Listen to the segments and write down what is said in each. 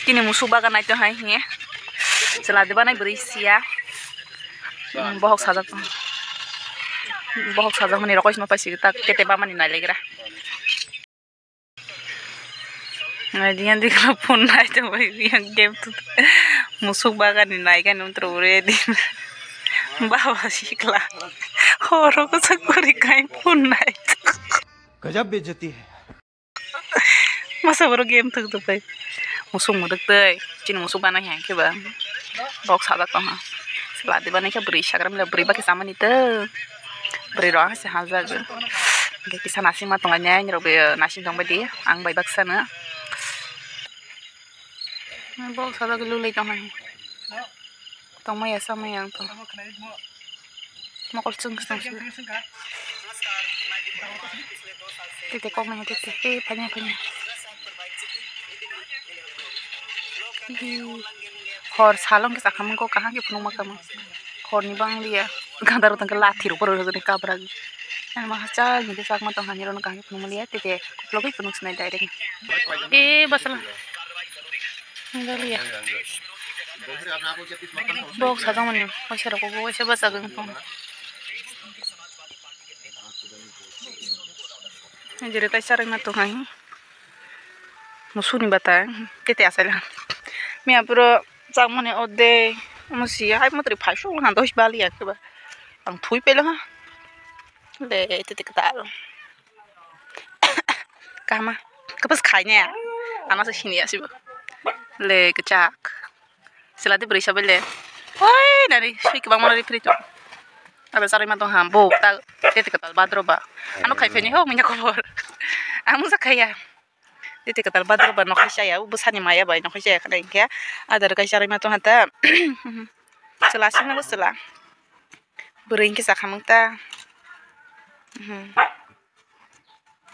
Kini musuh bagan naik tuh hai nih. Seladi banai berisi ya. Bohong saja tuh. Bohong saja meni rokok semua pasti kita teteba mani nalegra. Nah dia di pun naik tuh yang game tuh. Musuh bagan naik kan untuk ready. Bawa sih kelah. Horor ko sakuri kain pun naik. गजब बेइज्जती है Masa baru game tuh tuh musuh mudik tuh cina musuh banyak yang keba rok sadak tuh mah seladi banyak yang beri syagram lah beri bagi sama nih tuh beri doang sih hazard gak kisah nasi mah tengahnya nyerok nasi dong badi ang bayi baksa na bok sadak lu lagi dong tong mah ya sama yang tuh mau kolcung sih titik kok nanya titik banyak hor salong kisah kamu kok kah gitu rumah kamu hor nih bang dia gantar utang kelati rupa udah gede kabrak mah cah jadi sak matang hanya orang kah gitu rumah lihat titik lebih penuh senai direct basalah enggak lihat box ada mana masih ada kok masih basah gitu jadi tak cari matu hai musuh nih batang titik asalnya mi apro jamane ode musi hai motri phaisu han dos bali ya ke ba ang thui pe la le titik tal kama kapas khainya ana sa sini ya sibo le kecak selati beri sabele oi dari sui ke bang mari frito abe sari matong hambo ta titik tal badroba anu khai feni ho minya kobor amu sa khaya titik tal badroba no khaisha ya busani maya bai no khaisha kana ingke adar kai sari matong hata selasin na sela beri ingke sakamta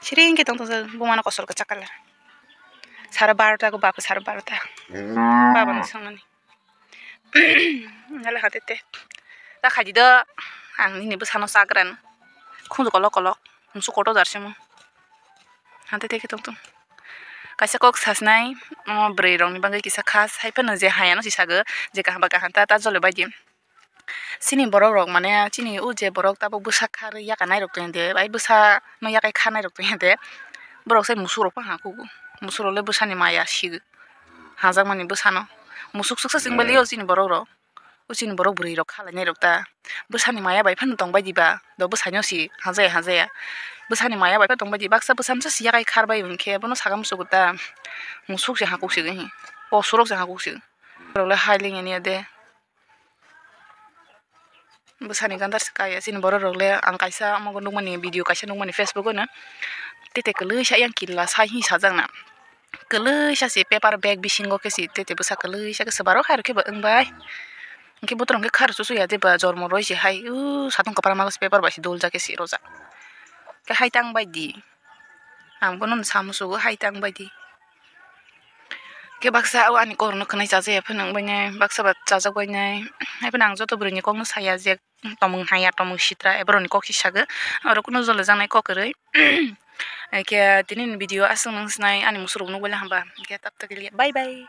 Siring kita tuh bumana kosol kecakala. Sara barata ko bapak sara barata. Baba nisang nani. Nala hatete. Tak haji dah. Ang ini besar no sagran. Kunju kolok musuh kotor darsi mo. Hatete kita tuh. Kasih kok sasnai. Mau beri rong ni bangga kisah khas. Hai pernah je hayano si saga. Jika hamba kahanta tak jole bagi. Sini borok rok mana sini uje borok tapi busa kari ya kanai rok tuh ente, bayi busa no ya kai kanai rok tuh ente, borok saya musuh rok pah aku, musuh rok le busa ni maya sih, hazak mani busa no, musuh sukses sing beliau sini borok rok, sini borok beri rok kalah nih rok ta, busa ni maya bayi pan tong bayi ba, do busa nyo si hazak ya, busa ni maya bayi pan tong bayi baksa busa masa sih ya kai kar bayi unke, bono sagam musuh ta, musuh sih aku sih gini, posurok sih aku sih, borok le highling ini ada. Besani gantar sekaya sini baru rogle angkaisa mau gendung mani video kaisa nung mani Facebook na tete kele sya yang kila sahi sajang na kele sya si paper bag bisingo ke si tete besa kele sya ke sebaro har ke ba engbai engke butrong ke khar susu ya de ba jor moroi si hai satong kapara magos paper ba si dol ja ke si roja ke hai tang bai di am bonon samusu hai tang bai di ke baksa ani korno khnai jaje ya phenang bainai baksa ba jajak bainai ai phenang joto bruni kong saya je tomung haya tomung sitra ebroni kok hisaga aro kuno jole janai kokrei ke tinin video asung nang snai ani musruk no bola hamba ke tap tak bye bye